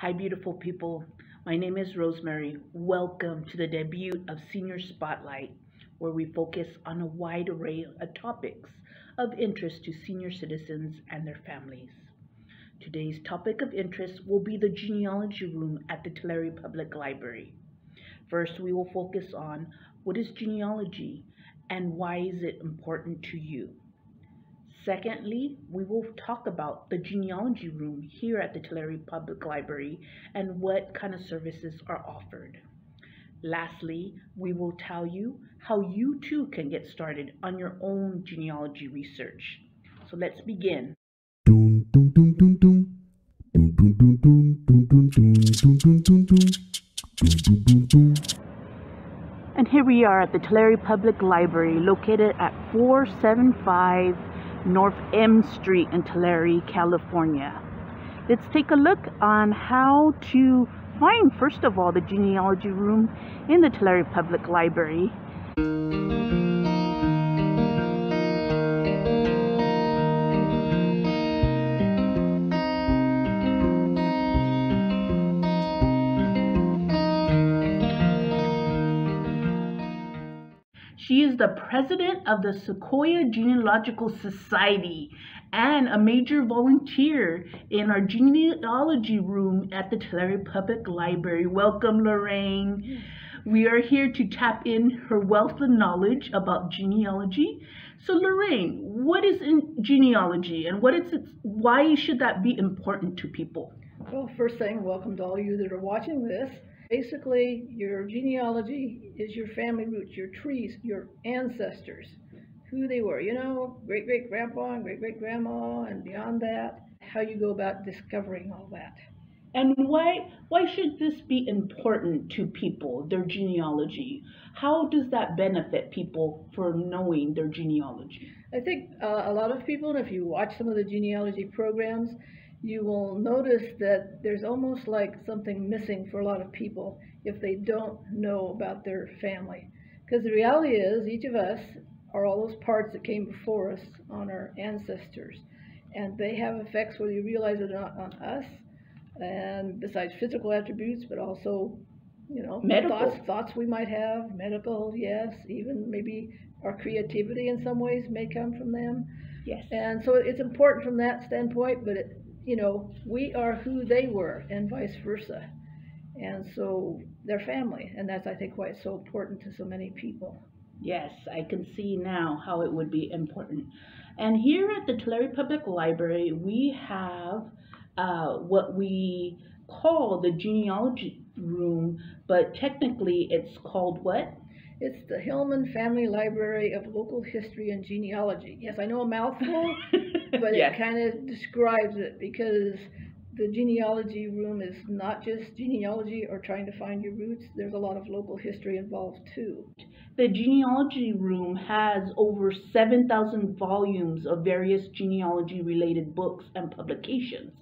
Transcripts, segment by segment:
Hi, beautiful people. My name is Rosemary. Welcome to the debut of Senior Spotlight, where we focus on a wide array of topics of interest to senior citizens and their families. Today's topic of interest will be the genealogy room at the Tulare Public Library. First, we will focus on what is genealogy and why is it important to you. Secondly, we will talk about the genealogy room here at the Tulare Public Library and what kind of services are offered. Lastly, we will tell you how you too can get started on your own genealogy research. So let's begin. Dun, dun, dun, dun, dun. Dun, dun, dun, dun, dun, dun, dun, dun, dun, dun, dun. Dun, dun, dun, dun. And here we are at the Tulare Public Library located at 475 North M Street in Tulare, California. Let's take a look on how to find, first of all, the genealogy room in the Tulare Public Library. She is the president of the Sequoia Genealogical Society and a major volunteer in our genealogy room at the Tulare Public Library. Welcome, Lorraine. We are here to tap in her wealth of knowledge about genealogy. So, Lorraine, what is in genealogy and why should that be important to people? Well, first thing, welcome to all you that are watching this. Basically, your genealogy is your family roots, your trees, your ancestors, who they were, great-great-grandpa and great-great-grandma, and beyond that, how you go about discovering all that. And why should this be important to people, their genealogy? How does that benefit people for knowing their genealogy? I think a lot of people, and if you watch some of the genealogy programs, you will notice that there's almost like something missing for a lot of people if they don't know about their family. Because the reality is, each of us are all those parts that came before us on our ancestors. And they have effects, whether you realize it or not, on us. And besides physical attributes, but also, Medical. thoughts we might have, medical, yes, even maybe our creativity in some ways may come from them. Yes. And so it's important from that standpoint, but we are who they were and vice versa. And so they're family, and that's, I think, why it's so important to so many people. Yes, I can see now how it would be important. And here at the Tulare Public Library, we have what we call the genealogy room, but technically it's called what? It's the Hillman Family Library of Local History and Genealogy. Yes, I know, a mouthful, but Yes. It kind of describes it, because the genealogy room is not just genealogy or trying to find your roots. There's a lot of local history involved too. The genealogy room has over 7,000 volumes of various genealogy related books and publications.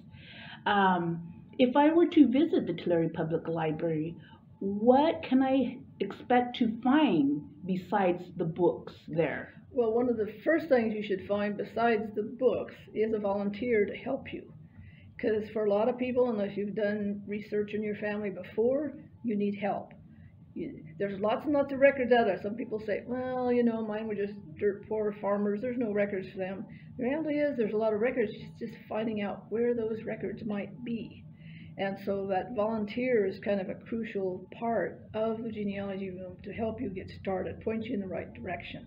If I were to visit the Tulare Public Library, what can I expect to find besides the books there? Well, one of the first things you should find besides the books is a volunteer to help you. Because for a lot of people, unless you've done research in your family before, you need help. There's lots and lots of records out there. Some people say, well, mine were just dirt poor farmers. There's no records for them. The reality is there's a lot of records, just finding out where those records might be. And so that volunteer is kind of a crucial part of the genealogy room to help you get started, point you in the right direction.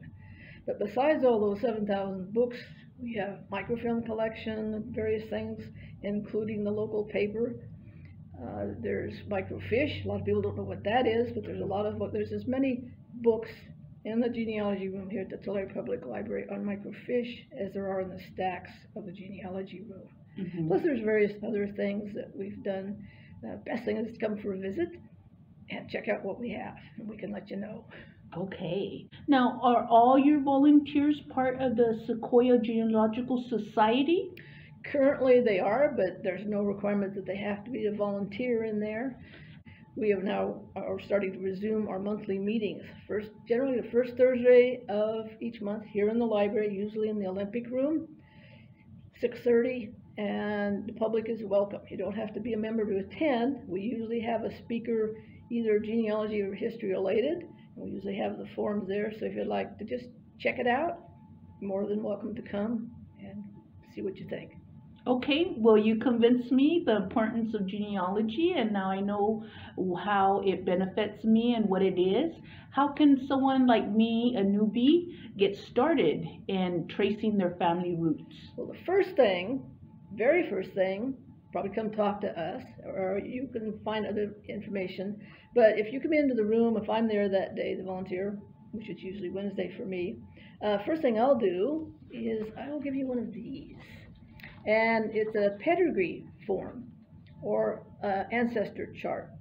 But besides all those 7,000 books, we have microfilm collection, various things, including the local paper. There's microfiche. A lot of people don't know what that is, but there's as many books in the genealogy room here at the Tulare Public Library on microfiche as there are in the stacks of the genealogy room. Mm-hmm. Plus there's various other things that we've done. The best thing is to come for a visit and check out what we have, and we can let you know. Okay. Now, are all your volunteers part of the Sequoia Genealogical Society? Currently they are, but there's no requirement that they have to be a volunteer in there. We have now are starting to resume our monthly meetings. Generally the first Thursday of each month here in the library, usually in the Olympic Room, 6:30 and the public is welcome. You don't have to be a member to attend. We usually have a speaker, either genealogy or history related. We usually have the forms there, so if you'd like to just check it out, you're more than welcome to come and see what you think. Okay, well, you convinced me the importance of genealogy, and now I know how it benefits me and what it is. How can someone like me, a newbie, get started in tracing their family roots? Well, the first thing, very first thing, probably come talk to us, or you can find other information. But if you come into the room, if I'm there that day, the volunteer, which is usually Wednesday for me, first thing I'll do is I will give you one of these. And it's a pedigree form or ancestor chart.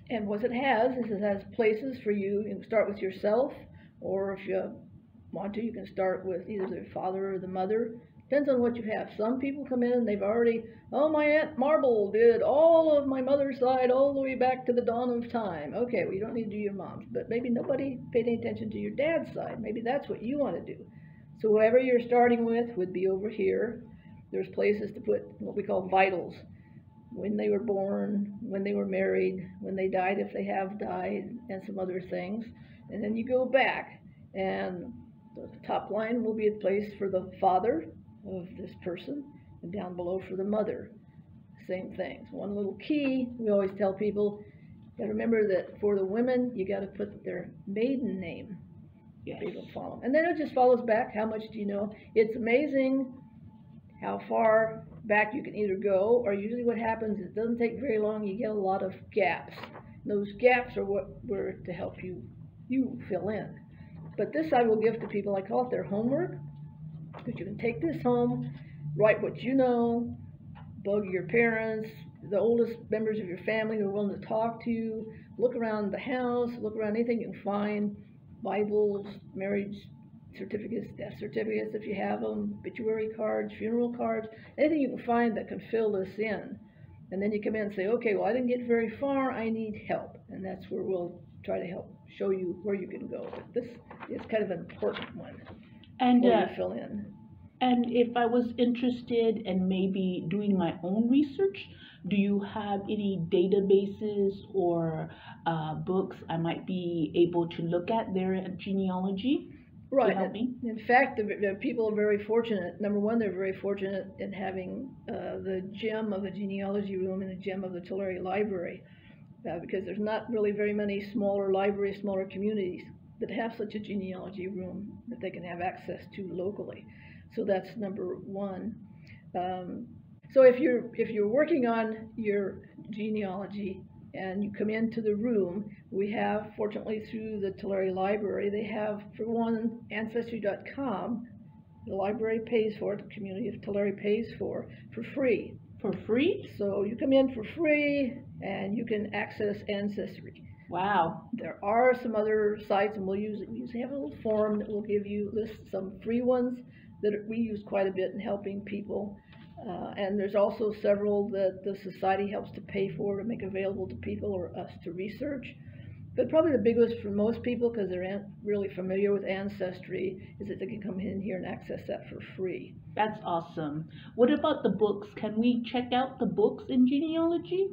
And what it has is it has places for you. You can start with yourself, or if you want to, you can start with either the father or the mother. Depends on what you have. Some people come in and they've already, oh, my Aunt Marble did all of my mother's side all the way back to the dawn of time. Okay, well, you don't need to do your mom's, but maybe nobody paid any attention to your dad's side. Maybe that's what you want to do. So whoever you're starting with would be over here. There's places to put what we call vitals. When they were born, when they were married, when they died, if they have died, and some other things. And then you go back, and the top line will be a place for the father of this person, and down below for the mother. Same things. One little key, we always tell people, you gotta remember that for the women, you gotta put their maiden name. Yes. They don't follow. And then it just follows back. How much do you know? It's amazing how far back you can either go, or usually what happens is it doesn't take very long, you get a lot of gaps. And those gaps are what were to help you fill in. But this I will give to people, I call it their homework, because you can take this home, write what you know, bug your parents, the oldest members of your family who are willing to talk to you, look around the house, look around anything you can find, Bibles, marriage certificates, death certificates if you have them, obituary cards, funeral cards, anything you can find that can fill this in. And then you come in and say, okay, well, I didn't get very far, I need help. And that's where we'll try to help show you where you can go. But this is kind of an important one And for you to fill in. And if I was interested in maybe doing my own research, do you have any databases or books I might be able to look at there at Genealogy? Right. Help me? In fact, the people are very fortunate. Number one, they're very fortunate in having the gem of the genealogy room and the gem of the Tulare Library, because there's not really very many smaller libraries, smaller communities that have such a genealogy room that they can have access to locally. So that's number one. So if you're working on your genealogy and you come into the room, we have, fortunately through the Tulare Library, they have, for one, Ancestry.com. The library pays for it, the community of Tulare pays for free. For free? So you come in for free and you can access Ancestry. Wow. There are some other sites, and we usually have a little form that will give you list some free ones that we use quite a bit in helping people. And there's also several that the society helps to pay for to make available to people or us to research. But probably the biggest for most people, because they're really familiar with Ancestry, is that they can come in here and access that for free. That's awesome. What about the books? Can we check out the books in genealogy?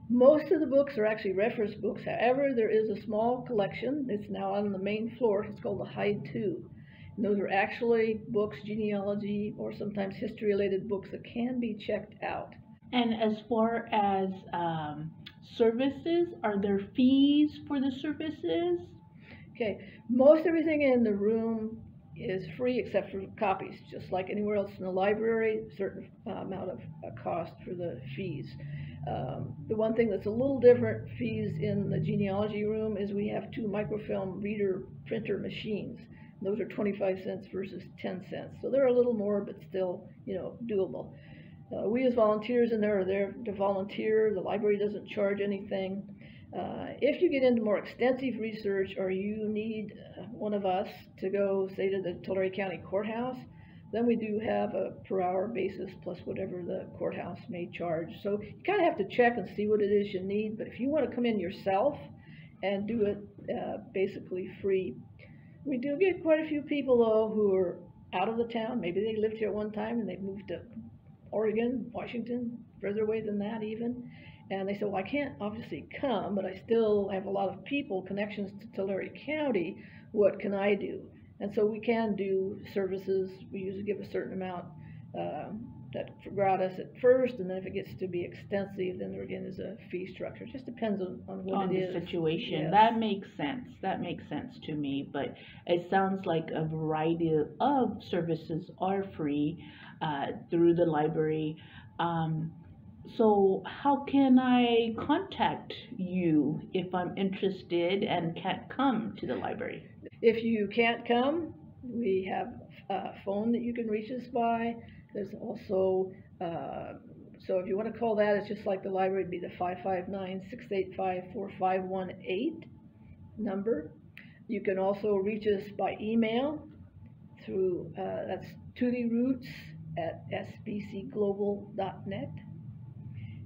Most of the books are actually reference books. However, there is a small collection. It's now on the main floor. It's called the Hide 2. And those are actually books, genealogy, or sometimes history-related books that can be checked out. And as far as services, are there fees for the services? Okay, most everything in the room is free except for copies, just like anywhere else in the library, a certain amount of cost for the fees. The one thing that's a little different fees in the genealogy room is we have 2 microfilm reader printer machines. Those are 25 cents versus 10 cents. So they're a little more, but still, doable. We as volunteers in there are there to volunteer. The library doesn't charge anything. If you get into more extensive research or you need one of us to go, say, to the Tulare County Courthouse, then we do have a per hour basis plus whatever the courthouse may charge. So you kind of have to check and see what it is you need. But if you want to come in yourself and do it basically free, we do get quite a few people, though, who are out of the town. Maybe they lived here at one time and they've moved to Oregon, Washington, further away than that even. And they said, well, I can't obviously come, but I still have a lot of people, connections to Tulare County. What can I do? And so we can do services. We usually give a certain amount that gratis at first, and then if it gets to be extensive, then there again is a fee structure. It just depends on what it is. On the situation. Yes. That makes sense. That makes sense to me. But it sounds like a variety of services are free through the library. So how can I contact you if I'm interested and can't come to the library? If you can't come, we have a phone that you can reach us by. There's also, so if you want to call that, it's just like the library, it'd be the 559-685-4518 number. You can also reach us by email through, that's tutiroots@sbcglobal.net.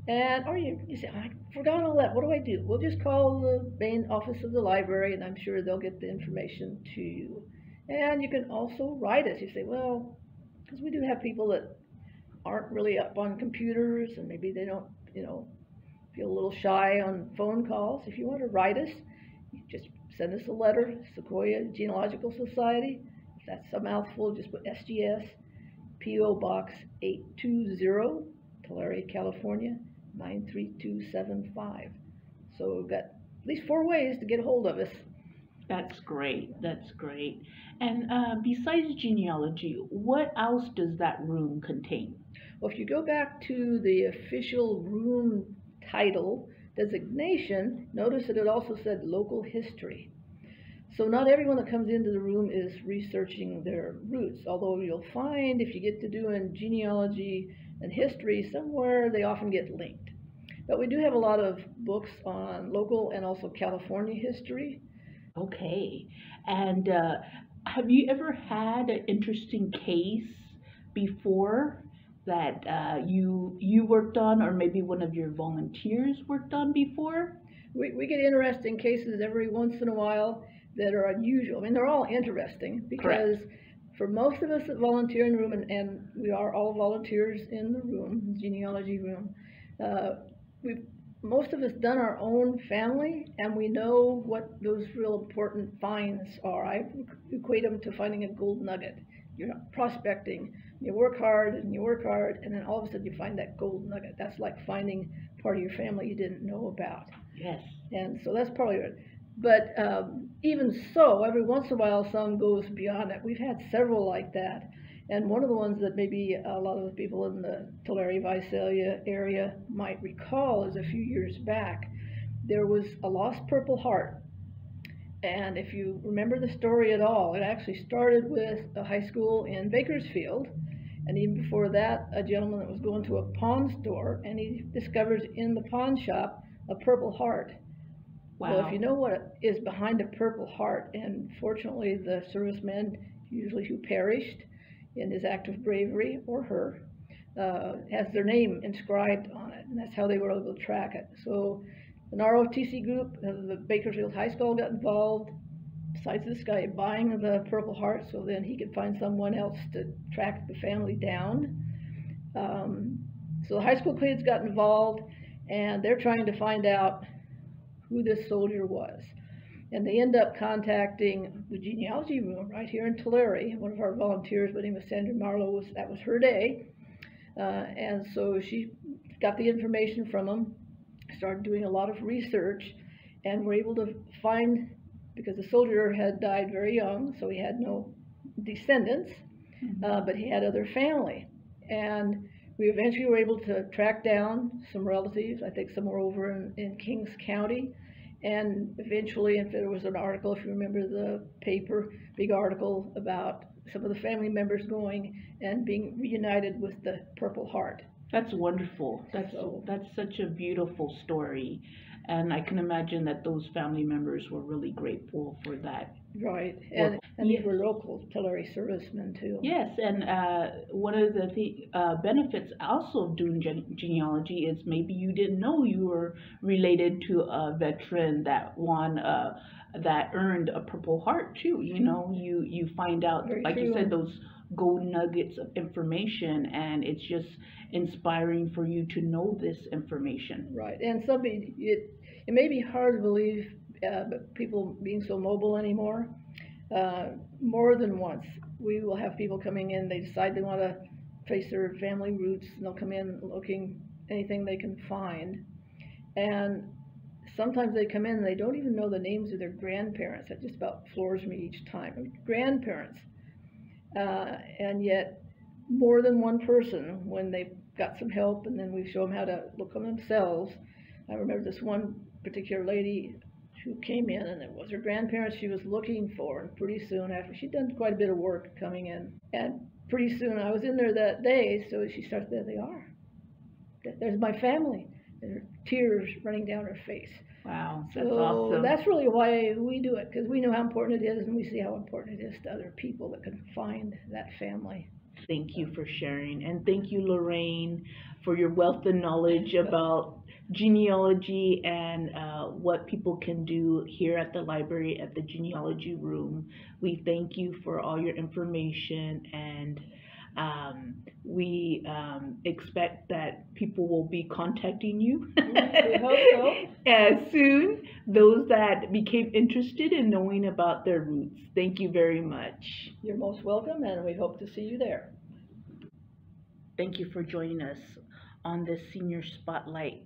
And, or you say, I forgot all that, what do I do? Well, just call the main office of the library, and I'm sure they'll get the information to you. And you can also write us. You say, well, because we do have people that aren't really up on computers, and maybe they don't, feel a little shy on phone calls. If you want to write us, you just send us a letter, Sequoia Genealogical Society. If that's a mouthful, just put SGS, P.O. Box 820, Tulare, California, 93275. So we've got at least 4 ways to get a hold of us. That's great. That's great. And besides genealogy, what else does that room contain? Well, if you go back to the official room title designation, notice that it also said local history. So not everyone that comes into the room is researching their roots, although you'll find if you get to doing genealogy and history somewhere, they often get linked. But we do have a lot of books on local and also California history. Okay. And have you ever had an interesting case before that you worked on, or maybe one of your volunteers worked on before? We get interesting cases every once in a while that are unusual. I mean, they're all interesting because for most of us that volunteer in the room, and we are all volunteers in the room, the genealogy room, we've most of us done our own family, and we know what those real important finds are. I equate them to finding a gold nugget. You're prospecting, you work hard, and then all of a sudden you find that gold nugget. That's like finding part of your family you didn't know about. Yes. And so that's probably it. But even so, every once in a while, some goes beyond it. We've had several like that. And one of the ones that maybe a lot of the people in the Tulare, Visalia area might recall is a few years back, there was a lost Purple Heart. And if you remember the story at all, it actually started with a high school in Bakersfield. And even before that, a gentleman that was going to a pawn store, and he discovers in the pawn shop a Purple Heart. Wow. Well, if you know what is behind a Purple Heart, and fortunately the servicemen, usually who perished in his act of bravery, or her, has their name inscribed on it, and that's how they were able to track it. So an ROTC group, the Bakersfield High School got involved, besides this guy buying the Purple Heart, so then he could find someone else to track the family down. So the high school kids got involved, and they're trying to find out who this soldier was. And they end up contacting the genealogy room right here in Tulare. One of our volunteers, by the name of Sandra Marlowe, that was her day. And so she got the information from them, started doing a lot of research, and were able to find, because the soldier had died very young, so he had no descendants, but he had other family. And we eventually were able to track down some relatives. I think some were over in Kings County. And eventually, if there was an article, if you remember the paper, big article about some of the family members going and being reunited with the Purple Heart. That's wonderful. That's such a beautiful story. And I can imagine that those family members were really grateful for that. Right, and these were local Tulare servicemen too. Yes, and one of the benefits also of doing genealogy is maybe you didn't know you were related to a veteran that won that earned a Purple Heart too. You know, you find out, Very like true. you said, those gold nuggets of information, and it's just inspiring for you to know this information. Right, and it may be hard to believe, but people being so mobile anymore, more than once, we will have people coming in, they decide they want to trace their family roots, and they'll come in looking anything they can find. And sometimes they come in and they don't even know the names of their grandparents. That just about floors me each time. Grandparents. And yet, more than one person, when they've got some help and then we show them how to look on themselves. I remember this one particular lady who came in, and it was her grandparents she was looking for. And pretty soon, after she'd done quite a bit of work coming in, and pretty soon I was in there that day, so she started, there they are. There's my family. And tears running down her face. Wow, So that's awesome. that's really why we do it, because we know how important it is, and we see how important it is to other people that can find that family. Thank you for sharing. And thank you, Lorraine, for your wealth of knowledge about genealogy and what people can do here at the library at the genealogy room. We thank you for all your information, and we expect that people will be contacting you We hope so. soon, those that became interested in knowing about their roots. Thank you very much. You're most welcome, and we hope to see you there. Thank you for joining us on this Senior Spotlight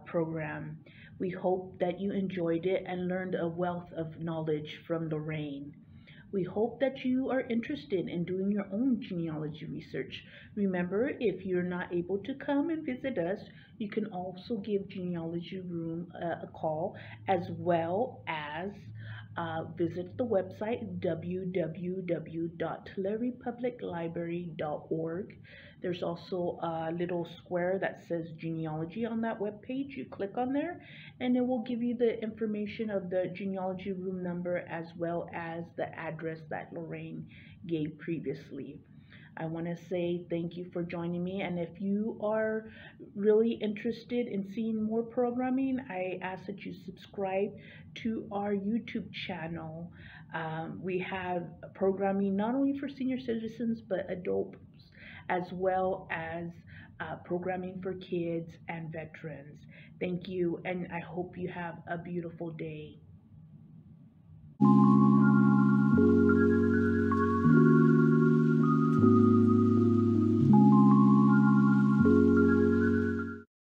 program. We hope that you enjoyed it and learned a wealth of knowledge from Lorraine. We hope that you are interested in doing your own genealogy research. Remember, if you're not able to come and visit us, you can also give Genealogy Room a call, as well as visit the website www.tularepubliclibrary.org. There's also a little square that says genealogy on that web page. You click on there and it will give you the information of the genealogy room number, as well as the address that Lorraine gave previously. I want to say thank you for joining me, and if you are really interested in seeing more programming, I ask that you subscribe to our YouTube channel. We have programming not only for senior citizens but adults, as well as programming for kids and veterans. Thank you, and I hope you have a beautiful day.